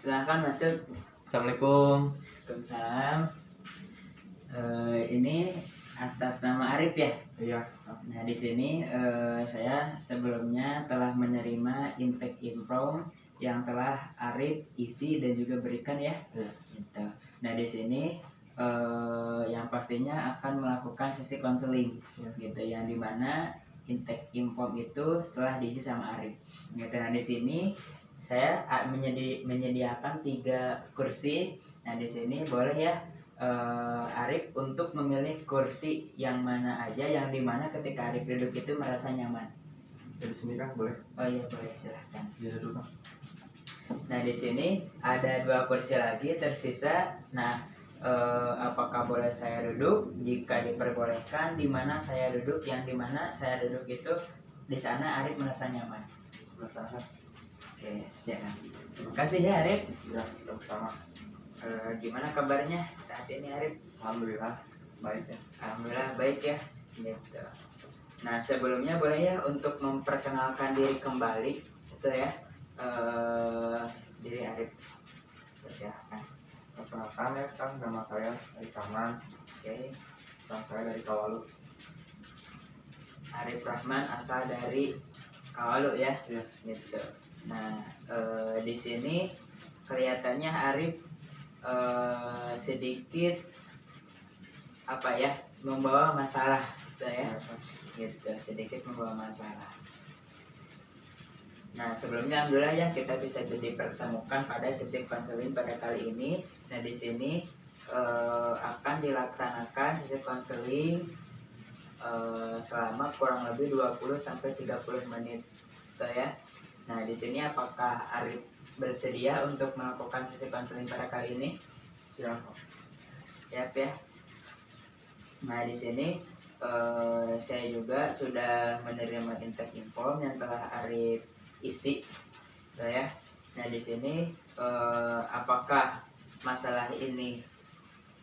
Silahkan masuk. Assalamualaikum. Waalaikumsalam. Ini atas nama Arif ya. Iya. Nah di sini saya sebelumnya telah menerima intake info yang telah Arif isi dan juga berikan ya. Iya. Gitu. Nah di sini yang pastinya akan melakukan sesi konseling, gitu, yang dimana intake info itu telah diisi sama Arif. Gitu. Nah di sini saya menyediakan 3 kursi. Nah di sini boleh ya Arif untuk memilih kursi yang mana aja, yang dimana ketika Arif duduk itu merasa nyaman. Di sini kan boleh? Oh iya boleh, silahkan. Iya dulu. Nah di sini ada 2 kursi lagi tersisa. Nah apakah boleh saya duduk? Jika diperbolehkan, di mana saya duduk, yang dimana saya duduk itu di sana Arif merasa nyaman. Penasaran? Oke, siap. Terima kasih ya Arif. Ya, sama-sama. Gimana kabarnya saat ini Arif? Alhamdulillah baik ya. Alhamdulillah baik ya. Gitu. Nah sebelumnya boleh ya untuk memperkenalkan diri kembali, itu ya. Diri Arif, persilahkan. Perkenalkan ya, kan nama saya dari Rahman. Oke. Asal saya dari Kawalu. Arif Rahman asal dari Kawalu ya. Iya. Gitu. Nah di sini kelihatannya Arif sedikit apa ya, membawa masalah, gitu ya. Gitu, sedikit membawa masalah. Nah sebelumnya alhamdulillah ya kita bisa dipertemukan pada sesi konseling pada kali ini. Nah di sini akan dilaksanakan sesi konseling selama kurang lebih 20-30 menit, gitu ya. Nah di sini apakah Arif bersedia untuk melakukan sesi konseling pada kali ini? Siap. Siap ya. Nah di sini saya juga sudah menerima intake info yang telah Arif isi, gitu ya. Nah di sini apakah masalah ini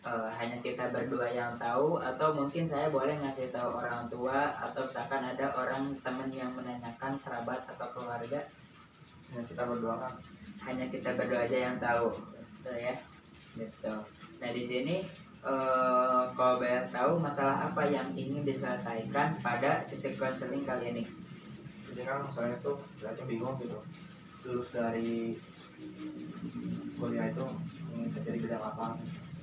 hanya kita berdua yang tahu, atau mungkin saya boleh ngasih tahu orang tua, atau misalkan ada orang teman yang menanyakan, kerabat atau keluarga? Ya, kita berdua kan. Hanya kita berdua aja yang tahu, gitu ya. Gitu. Nah di sini kalau boleh tahu masalah apa yang ingin diselesaikan pada sesi konseling kali ini? Jadi kan saya tuh bingung gitu. Lulus dari kuliah itu ingin kerja di bidang apa?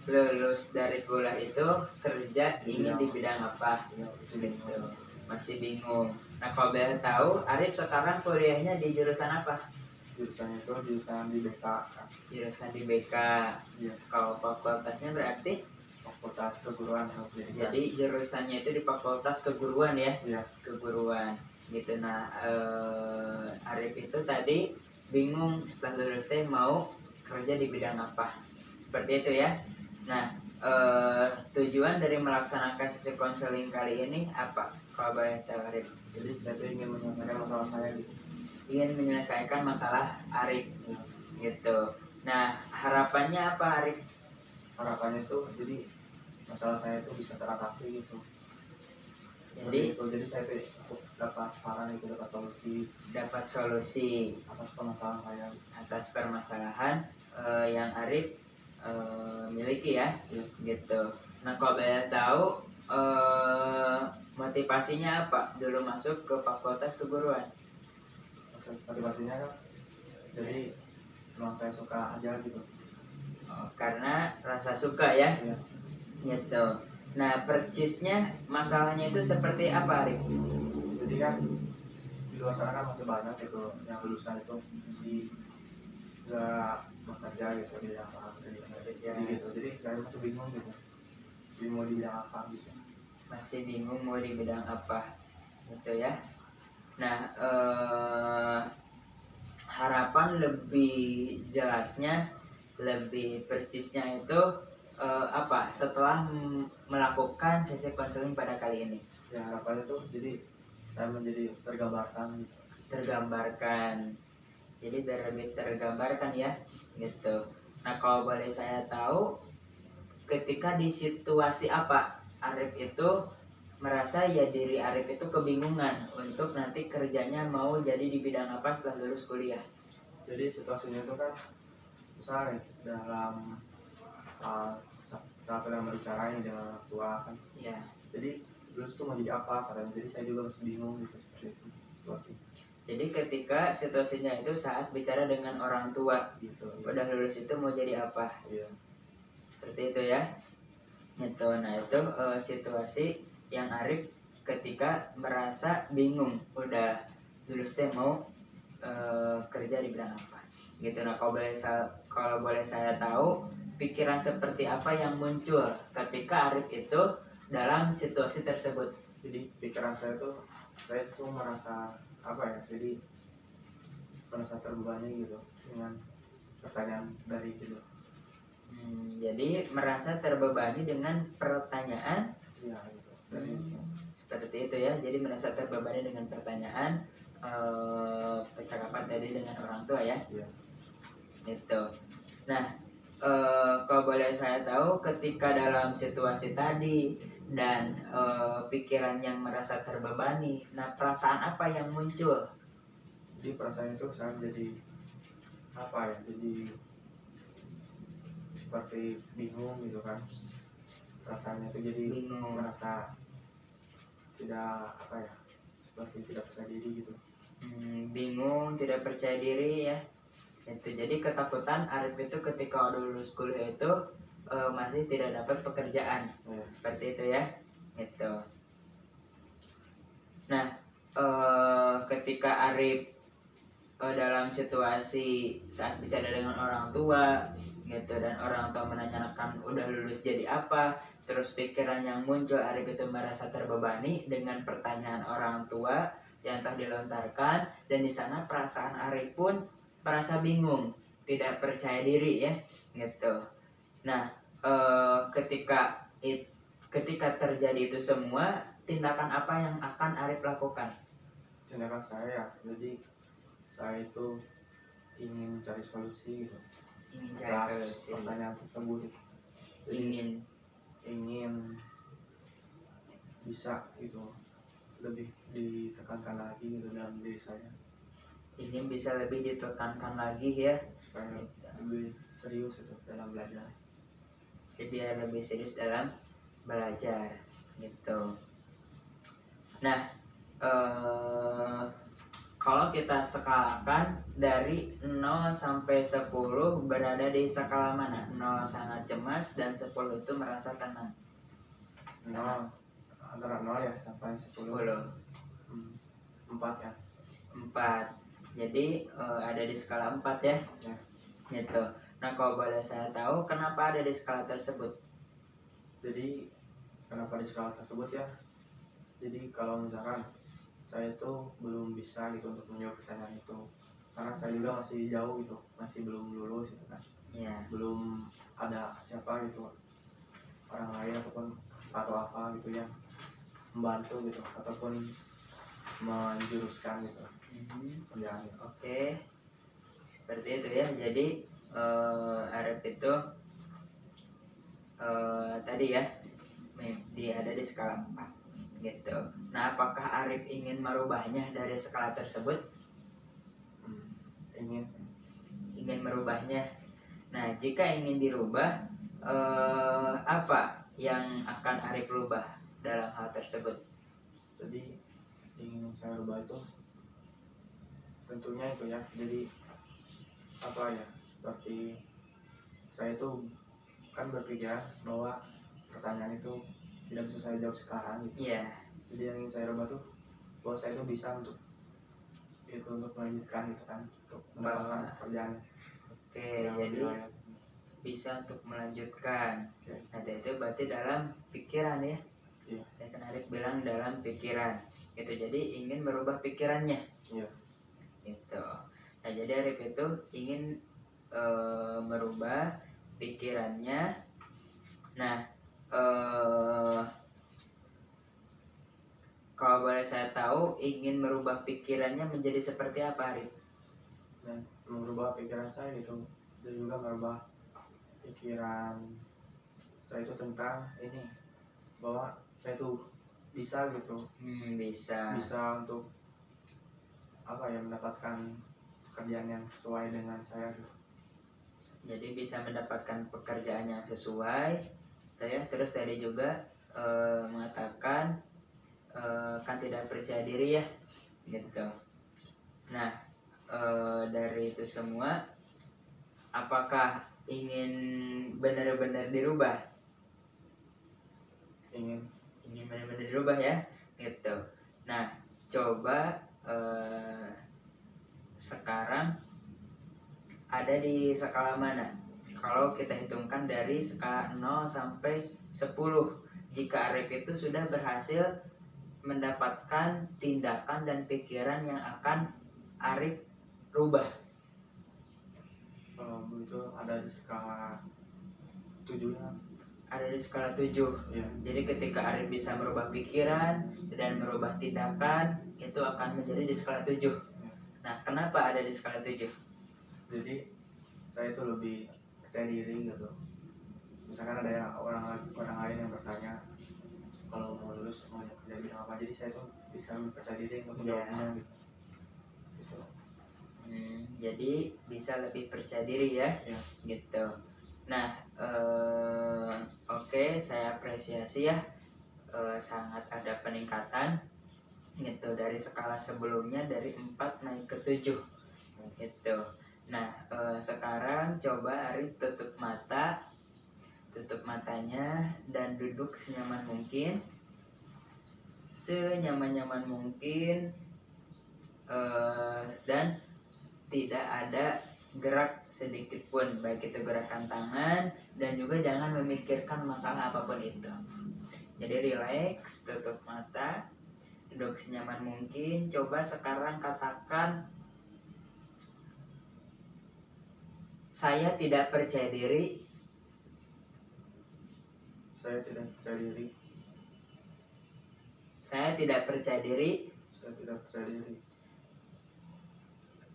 Lulus dari kuliah itu kerja ingin di bidang apa? Ya, itu Gitu. bingung. Masih bingung. Nah kalau boleh tahu Arif sekarang kuliahnya di jurusan apa? Jurusannya itu jurusan di BK kan. Jurusan di BK. Iya. Kalau fakultasnya berarti? Fakultas Keguruan Pendidikan. Jadi jurusannya itu di Fakultas Keguruan ya? Iya. Keguruan. Gitu. Nah Arif itu tadi bingung setelah lulus mau kerja di bidang apa? Seperti itu ya. Nah tujuan dari melaksanakan sesi konseling kali ini apa? Kalau boleh tahu Arif? Jadi saya tuh ingin menyelesaikan masalah saya gitu. Ingin menyelesaikan masalah Arif, gitu. Nah harapannya apa Arif? Harapannya tuh jadi masalah saya tuh bisa teratasi gitu. Jadi saya tuh dapat saran itu, dapat solusi atas permasalahan saya. Atas permasalahan yang Arif miliki ya. Gitu. Nah kalau boleh tahu motivasinya apa dulu masuk ke Fakultas Keguruan? Motivasinya kan jadi memang saya suka aja gitu. Karena rasa suka ya. Iya. Gitu. Nah persisnya masalahnya itu seperti apa Arif? Jadi kan di luar sana kan masih banyak gitu yang lulusan itu masih nggak bekerja gitu di bidang apa gitu. Jadi saya masih bingung gitu. Jadi mau di bidang apa gitu. Masih bingung mau di bidang apa, gitu ya. Nah harapan lebih jelasnya, lebih persisnya itu apa setelah melakukan sesi konseling pada kali ini? Ya harapannya tuh jadi saya menjadi tergambarkan gitu. Tergambarkan, jadi biar lebih tergambarkan ya, gitu. Nah kalau boleh saya tahu, ketika di situasi apa Arif itu merasa ya diri Arif itu kebingungan untuk nanti kerjanya mau jadi di bidang apa setelah lulus kuliah? Jadi situasinya itu kan misalnya dalam saat sedang berbicara ini dengan orang tua kan, ya. jadi lulus tuh mau jadi apa katanya, jadi saya juga masih bingung gitu seperti itu situasi Jadi ketika situasinya itu saat bicara dengan orang tua, gitu ya. udah lulus itu mau jadi apa? Iya. Seperti itu ya. Gitu. Nah itu situasi yang Arif ketika merasa bingung, udah lulus teh mau kerja di bidang apa? Gitu. Nah kalau boleh saya tahu, pikiran seperti apa yang muncul ketika Arif itu dalam situasi tersebut? Jadi pikiran saya tuh merasa apa ya, jadi merasa terbebani gitu dengan pertanyaan dari gitu. Jadi merasa terbebani dengan pertanyaan. Iya gitu. Dari Seperti itu ya. Jadi merasa terbebani dengan pertanyaan percakapan tadi dengan orang tua ya. Iya. Itu. Nah, kalau boleh saya tahu, ketika dalam situasi tadi dan pikiran yang merasa terbebani, nah perasaan apa yang muncul? Jadi perasaan itu saya jadi apa ya, jadi seperti bingung gitu kan, perasaannya itu jadi Bingung. merasa tidak apa ya, seperti tidak percaya diri gitu. Bingung, tidak percaya diri ya. Itu jadi ketakutan Arif itu ketika udah lulus kuliah itu masih tidak dapat pekerjaan. Ya. Seperti itu ya. Itu. Nah, ketika Arif dalam situasi saat bicara dengan orang tua gitu, dan orang tua menanyakan udah lulus jadi apa, terus pikiran yang muncul Arif itu merasa terbebani dengan pertanyaan orang tua yang telah dilontarkan, dan di sana perasaan Arif pun merasa bingung, tidak percaya diri ya gitu. Nah, ketika terjadi itu semua, tindakan apa yang akan Arif lakukan? Tindakan saya, jadi saya itu ingin cari solusi gitu. Ingin cari solusi. Pertanyaan tersebut. Jadi, ingin bisa gitu lebih ditekankan lagi gitu dalam diri saya. Ingin bisa lebih ditekankan lagi ya, supaya lebih serius itu dalam belajar. Biar lebih serius dalam belajar gitu. Nah, kalau kita skalakan dari 0 sampai 10 berada di skala mana? 0 sangat cemas dan 10 itu merasa tenang. 0 antara 0 ya sampai 10. 4 ya. 4. Jadi ada di skala 4 ya. Ya. Gitu. Nah, kalau boleh saya tahu kenapa ada di skala tersebut? Jadi kenapa di skala tersebut ya? Jadi kalau misalkan saya itu belum bisa gitu untuk menjawab pertanyaan itu, karena saya juga masih jauh gitu, masih belum lulus gitu kan. Ya. Belum ada siapa gitu, orang lain ataupun atau apa gitu yang membantu gitu ataupun menjuruskan gitu kerjaan. Oke. Seperti itu ya. Jadi Arif itu tadi ya dia ada di skala 4 gitu. Nah, apakah Arif ingin merubahnya dari skala tersebut? Ingin merubahnya. Nah, jika ingin dirubah, apa yang akan Arif rubah dalam hal tersebut? Jadi ingin saya rubah itu tentunya itu ya, jadi apa ya, seperti saya itu kan berpikir bahwa pertanyaan itu tidak bisa saya jawab sekarang gitu. Iya. Jadi yang ingin saya rubah tuh bahwa saya itu bisa untuk melanjutkan gitu kan, untuk mendapatkan pekerjaan. Oke, jadi bisa untuk melanjutkan. Nah, itu berarti dalam pikiran ya. Iya. Ya kan Arif bilang dalam pikiran. Gitu. Jadi ingin merubah pikirannya. Iya. Gitu. Nah, jadi Arif itu ingin merubah pikirannya. Nah, kalau boleh saya tahu, ingin merubah pikirannya menjadi seperti apa, Arif? Dan merubah pikiran saya gitu, dan juga merubah pikiran saya itu tentang ini, bahwa saya itu bisa gitu, bisa untuk apa ya, mendapatkan pekerjaan yang sesuai dengan saya gitu. jadi bisa mendapatkan pekerjaan yang sesuai gitu ya. Terus tadi juga mengatakan kan tidak percaya diri ya gitu. Nah dari itu semua, apakah ingin benar-benar dirubah? Ingin. Benar-benar dirubah ya gitu. Nah coba sekarang ada di skala mana? Kalau kita hitungkan dari skala 0 sampai 10, jika Arif itu sudah berhasil mendapatkan tindakan dan pikiran yang akan Arif rubah. Kalau begitu ada di skala 7 ya. Ada di skala 7. Iya. Jadi ketika Arif bisa merubah pikiran dan merubah tindakan, itu akan menjadi di skala 7. Iya. Nah, kenapa ada di skala 7? Jadi saya itu lebih percaya diri gitu. Misalkan ada yang orang lain yang bertanya kalau mau lulus mau kerja bidang apa, jadi saya tuh bisa percaya diri untuk menjawabnya gitu. Jadi bisa lebih percaya diri ya, gitu. Nah, oke, saya apresiasi ya, sangat ada peningkatan gitu dari skala sebelumnya dari 4 naik ke 7 gitu. Nah sekarang coba Arif tutup matanya dan duduk senyaman mungkin, senyaman-nyaman mungkin, dan tidak ada gerak sedikit pun, baik itu gerakan tangan, dan juga jangan memikirkan masalah apapun itu. Jadi relax, tutup mata, duduk senyaman mungkin. Coba sekarang katakan, saya tidak percaya diri. Saya tidak percaya diri. Saya tidak percaya diri. Saya tidak percaya diri.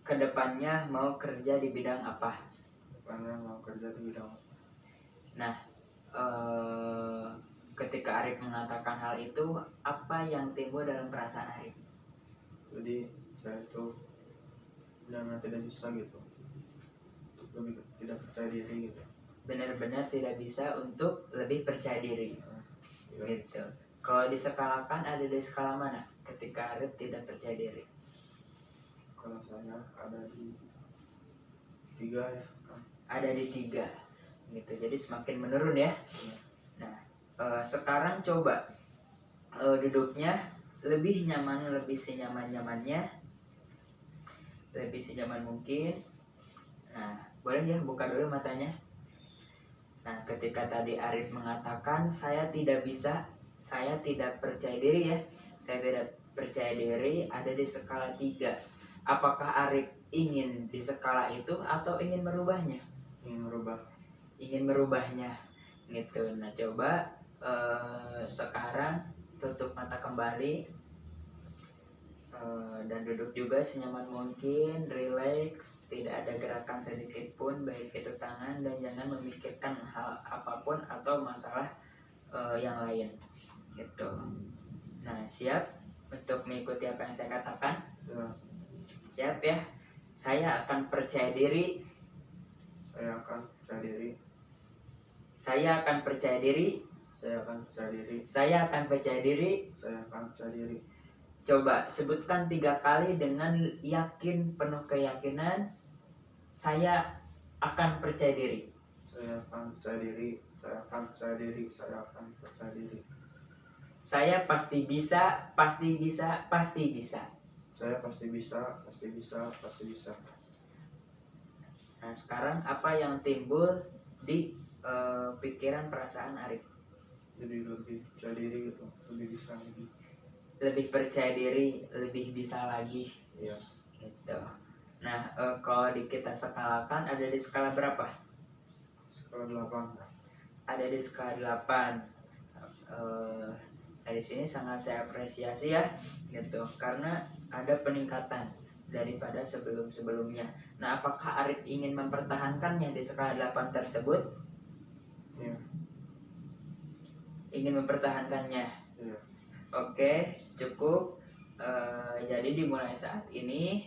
Kedepannya mau kerja di bidang apa? Kedepannya mau kerja di bidang apa? Nah, ketika Arif mengatakan hal itu, apa yang timbul dalam perasaan Arif? Jadi saya itu benar-benar tidak bisa gitu, lebih tidak percaya diri gitu. Benar-benar tidak bisa untuk lebih percaya diri, gitu. Kalau diskalakan ada di skala mana ketika Arif tidak percaya diri? Kalau saya ada di 3 ya. Ada di 3 gitu, jadi semakin menurun ya. Nah sekarang coba duduknya lebih nyaman, lebih senyaman-nyamannya, lebih senyaman mungkin. Nah boleh ya buka dulu matanya. Nah ketika tadi Arif mengatakan saya tidak bisa, saya tidak percaya diri ya, saya tidak percaya diri, ada di skala 3. Apakah Arif ingin di skala itu atau ingin merubahnya? Ingin merubahnya gitu. Nah coba sekarang tutup mata kembali, dan duduk juga senyaman mungkin, relax, tidak ada gerakan sedikit pun, baik itu tangan, dan jangan memikirkan hal apapun atau masalah yang lain gitu. Nah siap untuk mengikuti apa yang saya katakan? Siap ya? Saya akan percaya diri. Saya akan percaya diri. Saya akan percaya diri. Saya akan percaya diri. Saya akan percaya diri. Saya akan percaya diri. Coba sebutkan 3 kali dengan yakin, penuh keyakinan. Saya akan percaya diri. Saya akan percaya diri. Saya akan percaya diri. Saya akan percaya diri. Saya pasti bisa, pasti bisa, pasti bisa. Saya pasti bisa, pasti bisa, pasti bisa. Nah sekarang apa yang timbul di pikiran perasaan Arif? Jadi lebih percaya diri gitu, lebih bisa lagi. Lebih percaya diri, lebih bisa lagi. Iya. Gitu. Nah kalau kita skalakan ada di skala berapa? Skala 8. Ada di skala 8. Dari sini sangat saya apresiasi ya, gitu, karena ada peningkatan daripada sebelum-sebelumnya. Nah, apakah Arif ingin mempertahankannya di skala 8 tersebut? Iya. Ingin mempertahankannya. Iya. Oke, cukup. Jadi dimulai saat ini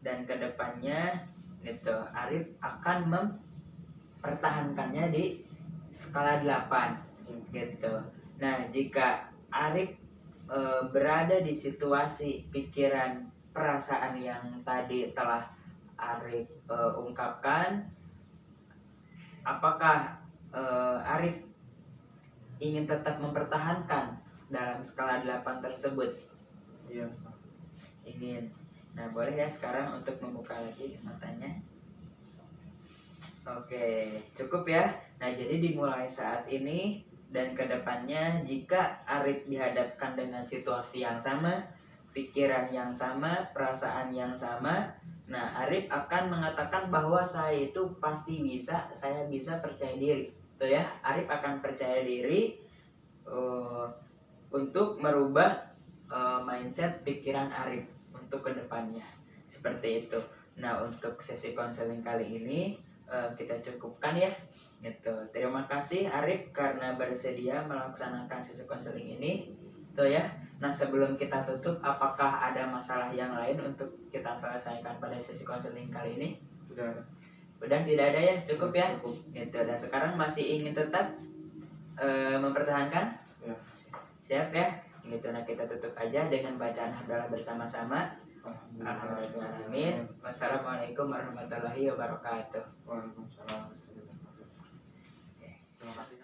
dan kedepannya, gitu, Arif akan mempertahankannya di skala 8 gitu. Nah, jika Arif berada di situasi pikiran perasaan yang tadi telah Arif ungkapkan, apakah Arif ingin tetap mempertahankan dalam skala 8 tersebut? Iya. Ingin. Nah, boleh ya sekarang untuk membuka lagi matanya. Oke, cukup ya. Nah, jadi dimulai saat ini dan kedepannya, jika Arif dihadapkan dengan situasi yang sama, pikiran yang sama, perasaan yang sama, nah Arif akan mengatakan bahwa saya itu pasti bisa, saya bisa percaya diri, tuh ya. Arif akan percaya diri untuk merubah mindset pikiran Arif untuk kedepannya, seperti itu. Nah, untuk sesi konseling kali ini kita cukupkan ya. Gitu. Terima kasih Arif karena bersedia melaksanakan sesi konseling ini, tuh ya. Nah, sebelum kita tutup, apakah ada masalah yang lain untuk kita selesaikan pada sesi konseling kali ini? Udah tidak ada ya, cukup ya. Gitu. Dan sekarang masih ingin tetap mempertahankan? Ya. Siap ya. Gitu. Nah, kita tutup aja dengan bacaan hamdalah bersama-sama. Alhamdulillahirrahmanirrahim. Wassalamualaikum warahmatullahi wabarakatuh. Waalaikumsalam. Terima kasih.